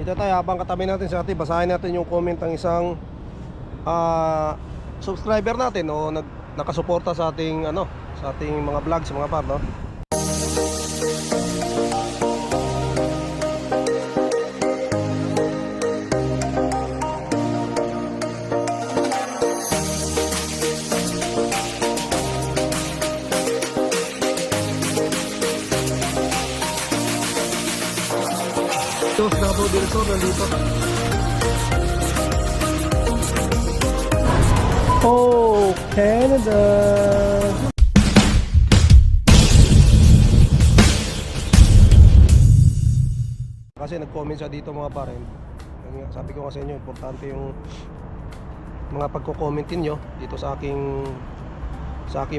Dito tayo, habang katabi natin si ate, basahin natin yung comment ng isang subscriber natin o nakasuporta sa ating sa ating mga vlogs mga par, no? Tos Davao del Sur nandito. Oh, Canada. Kasi nag-comment siya dito mga pare. Sabi ko kasi inyo, importante yung mga pagko-commentin nyo dito sa aking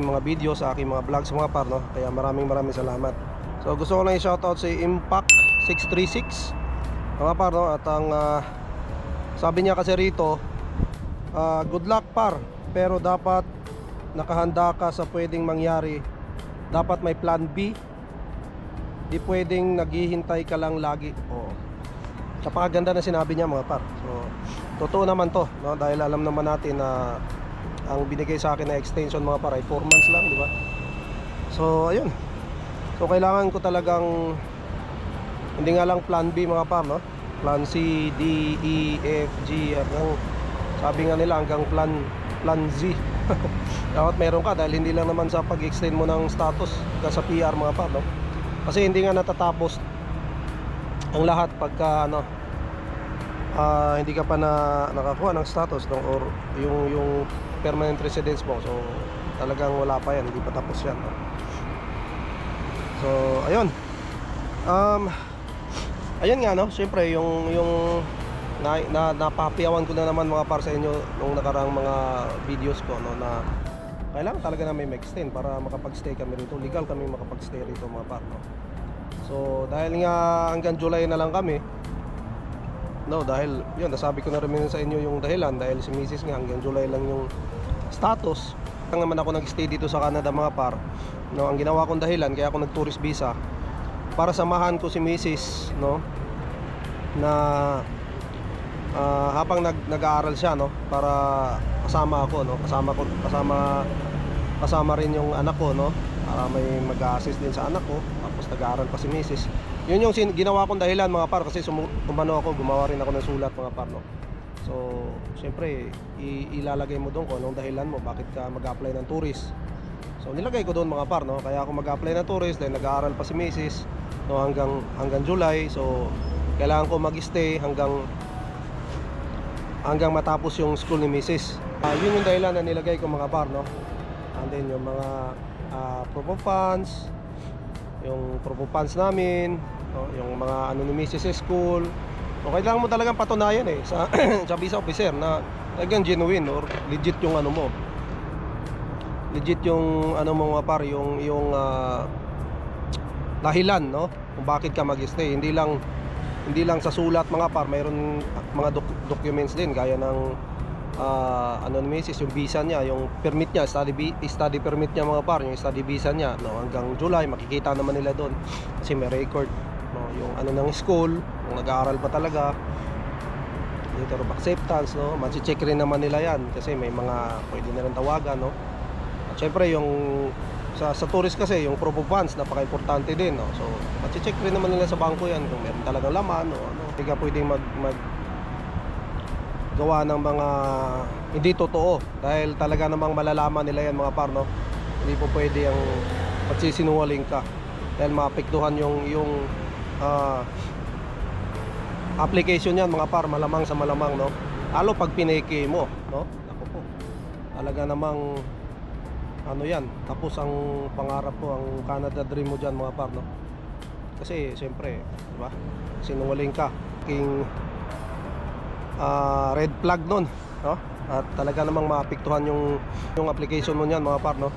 mga video, sa aking mga vlogs mga par, no? Kaya maraming salamat. So gusto ko lang i-shoutout si Impact 636 mga par, no? At ang sabi niya kasi rito, good luck par, pero dapat nakahanda ka sa pwedeng mangyari. Dapat may plan B. Di pwedeng naghihintay ka lang lagi. Oo. Napakaganda na sinabi niya mga par. So totoo naman to, no? Dahil alam naman natin na ang binigay sa akin na extension mga par ay 4 months lang, di ba? So ayun. So kailangan ko talagang hindi nga lang plan B mga par, no? Plan C, D, E, F, G, hanggang sabi nga nila hanggang plan Z. Dapat meron ka, dahil hindi lang naman sa pag-extend mo ng status ka sa PR mga par, no? Kasi hindi nga natatapos ang lahat pagka hindi ka pa nakakuha ng status, no? Or yung permanent residence mo. So talagang wala pa yan, hindi pa tapos yan, no? So ayun. Ayun nga, no, siyempre yung napapiyawan ko na naman mga par sa inyo nung nakarang mga videos ko, no, na kailangan talaga na may mag-extend para makapag-stay kami rito, legal kami makapag-stay rito mga par, no? So dahil nga hanggang July na lang kami, no, dahil yun, nasabi ko na rin sa inyo yung dahilan, dahil si Mrs. nga hanggang July lang yung status. Kaya naman ako nag-stay dito sa Canada mga par, no, ang ginawa kong dahilan kaya ako nag-tourist visa para samahan ko si Mrs., no, na habang nag-aaral siya, no, para kasama ako, no, kasama rin yung anak ko, no, para may mag-a-assist din sa anak ko, tapos nag-aaral pa si Mrs. Yun yung ginawa kong dahilan mga par, kasi gumawa rin ako ng sulat mga par, no. So siyempre ilalagay mo doon kung anong dahilan mo bakit ka mag-apply ng tourist. So nilagay ko doon mga par, no, kaya ako mag-apply ng tourist dahil nag-aaral pa si Mrs., no, hanggang July. So kailangan ko mag-stay hanggang matapos yung school ni Mrs. Yun yung dahilan na nilagay ko mga par, no. And then yung mga proof of funds, yung proof of funds namin, no, yung mga ni Mrs. sa school. So kailangan mo talagang patunayan sa sa visa officer na talagang genuine or legit yung mo. Legit yung mo mga par, yung dahilan, no, kung bakit ka mag-stay. Hindi lang sa sulat mga par, mayroon mga documents din gaya ng ni Mrs., yung visa niya, yung permit niya, study permit niya mga par, yung study visa niya, no, hanggang July makikita naman nila doon kasi may record, no, yung ng school, kung nag-aaral pa talaga, letter of acceptance, no, ma-check rin naman nila yan kasi may mga pwede na rin tawagan, no. At syempre yung sa tourist kasi yung proof of funds napaka-importante din, no? So ma-check rin naman nila sa bangko yan kung meron talagang laman o ano. Hindi ka pwedeng gawa ng mga hindi totoo, dahil talaga namang malalaman nila yan mga par, no? Hindi po pwede ang pagsisinungaling ka dahil maapektuhan yung application yan mga par, malamang sa malamang, no? Lalo pag pineke mo, no? Ako po, talaga namang yan, tapos ang pangarap ko, ang Canada dream mo dyan mga par, no? Kasi siyempre, diba, sinungaling ka, king red flag nun, no? At talaga namang maapektuhan yung application mo niyan mga par, no?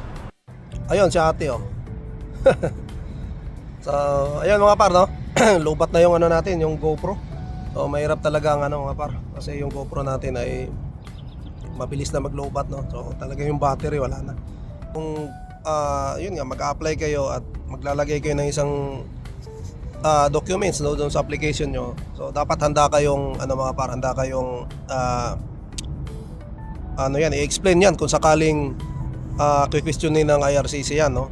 Ayun si ate, oh. So ayun mga par, no? Lubat na yung natin, yung GoPro. So mahirap talaga ang mga par, kasi yung GoPro natin ay mabilis na maglobat, no? So talaga yung battery wala na. Kung yun nga, mag-apply kayo at maglalagay kayo ng isang documents no, doon sa application nyo. So dapat handa kayong mga par, handa kayong i-explain yan kung sakaling questionin ng IRCC yan, no.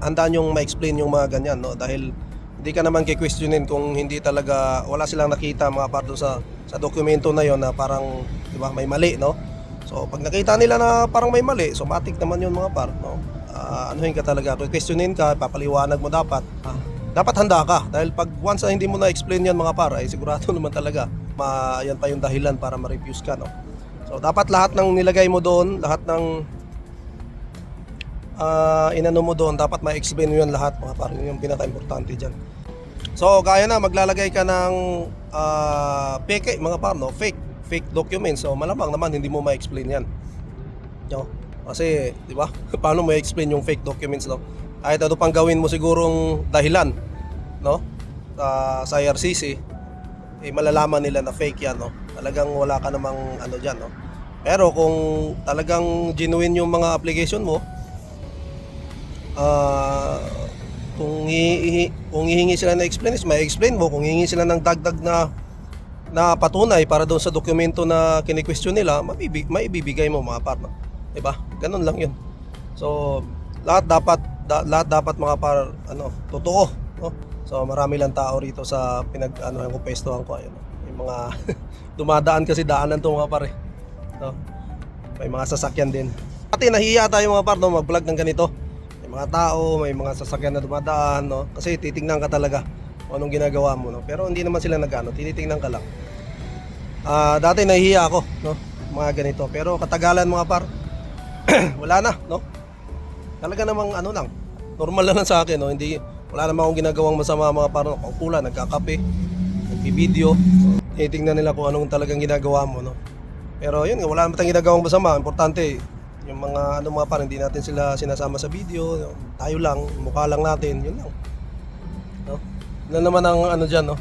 Handa nyong ma-explain yung mga ganyan, no, dahil hindi ka naman questionin kung hindi talaga, wala silang nakita mga par doon sa dokumento na yon na parang, di ba, may mali, no. So pag nakita nila na parang may mali, so matik naman yun mga par, no. Anuhin ka talaga, questionin ka, papaliwanag mo dapat. Dapat handa ka, dahil pag once na hindi mo na-explain yan mga par, ay sigurado naman talaga yan pa yung dahilan para ma-refuse ka, no. So dapat lahat ng nilagay mo doon, lahat ng inano mo doon, dapat ma-explain mo yan lahat mga par, yun yung pinaka-importante dyan. So gaya na, maglalagay ka ng fake mga par, no, fake documents, so malamang naman hindi mo ma-explain yan, no? Kasi, di ba? Paano mo i-explain yung fake documents, no? Kahit ano pang gawin mo sigurong dahilan, no? Sa IRCC, malalaman nila na fake yan, no? Talagang wala ka namang dyan, no? Pero kung talagang genuine yung mga application mo, kung hihingi sila ng explanation, may explain mo. Kung hihingi sila ng dagdag na patunay para doon sa dokumento na kini-question nila, maibibigay mo mga par, no? Diba? Ganun lang yun. So, lahat dapat mga par, totoo, no? So, marami lang tao rito sa yung pestohan ko, ayun, no? Yung mga dumadaan kasi daanan to mga par, no? May mga sasakyan din. Pati nahiya tayo mga par, no, mag-vlog ng ganito. May mga tao, may mga sasakyan na dumadaan, no? Kasi titingnan ka talaga kung anong ginagawa mo, no? Pero hindi naman sila tinitingnan ka lang. Dati nahihiya ako, no? Mga ganito. Pero katagalan mga par, wala na, no? Talaga namang lang, normal lang sa akin, no? Wala namang akong ginagawang masama mga par, no? Kaukulan, nagkakape, nagbibideo, tinitingnan nila kung anong talagang ginagawa mo, no? Pero yun, wala naman tayong ginagawang masama. Importante, yung mga mga par, hindi natin sila sinasama sa video, no? Tayo lang, mukha lang natin, yun lang, no? Yun naman ang dyan, no?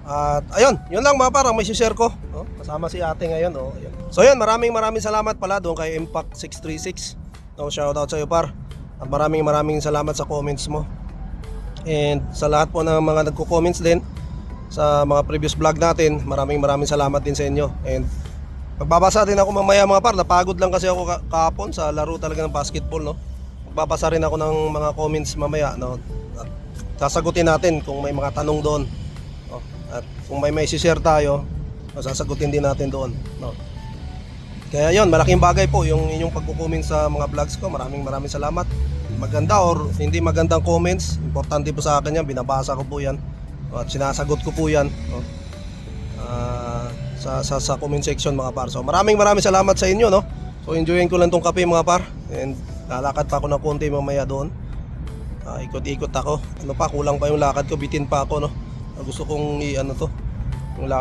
At ayun, yun lang mga par, ang may share ko, no? Kasama si ate ngayon, no? Ayun. So yun, maraming salamat pala doon kay Impact 636, no? Shoutout sa iyo par. At maraming salamat sa comments mo. And sa lahat po ng mga nagko-comments din sa mga previous vlog natin, maraming salamat din sa inyo. And magbabasa din ako mamaya mga par, napagod lang kasi ako kahapon sa laro talaga ng basketball, no? Magbabasa rin ako ng mga comments mamaya, no? At sasagutin natin kung may mga tanong doon, no? At kung may share tayo, sasagutin din natin doon, no? Kaya yon, malaking bagay po yung inyong pagko-comment sa mga vlogs ko. Maraming salamat. Maganda or hindi magandang comments, importante po sa akin yan, binabasa ko po yan, at sinasagot ko po yan, no? Sa comment section mga par. So maraming salamat sa inyo, no? So enjoyin ko lang tong kape mga par, and lalakad pa ako ng konti mamaya doon. Ikot-ikot ako. Kulang pa yung lakad ko, bitin pa ako, no? Gusto kong to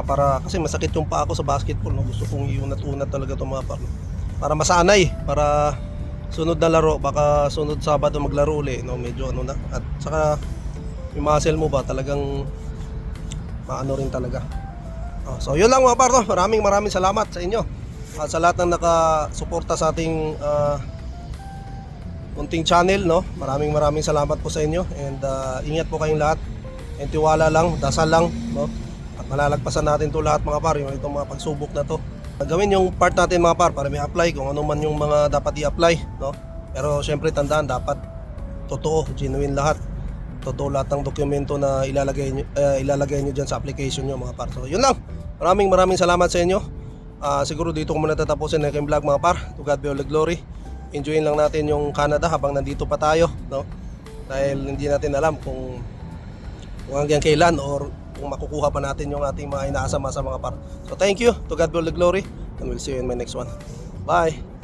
para kasi masakit yung paa ko sa basketball, no? Gusto kong iunat-unat talaga itong mga par, no? Para masanay, para sunod na laro, baka sunod Sabado maglaro uli, no? Medyo na. At saka yung muscle mo ba talagang rin talaga. So yun lang mga par, no? Maraming salamat sa inyo at sa lahat ng nakasuporta sa ating munting channel, no? Maraming salamat po sa inyo. And ingat po kayong lahat, and tiwala lang, dasal lang, no? At malalagpasan natin to lahat mga par, yung itong mga pagsubok na to. Gawin yung part natin mga par para may apply kung ano man yung mga dapat i-apply, no? Pero syempre tandaan, dapat totoo, genuine lahat. Totoo lahat ng dokumento na ilalagay nyo dyan sa application nyo mga par. So yun lang, maraming salamat sa inyo. Siguro dito ko muna tatapusin na aking vlog mga par. To God be all the glory. Enjoyin lang natin yung Canada habang nandito pa tayo, no? Dahil hindi natin alam kung hanggang kailan or kung makukuha pa natin yung ating mga inaasama sa mga par. So thank you, to God be all the glory, and we'll see you in my next one. Bye!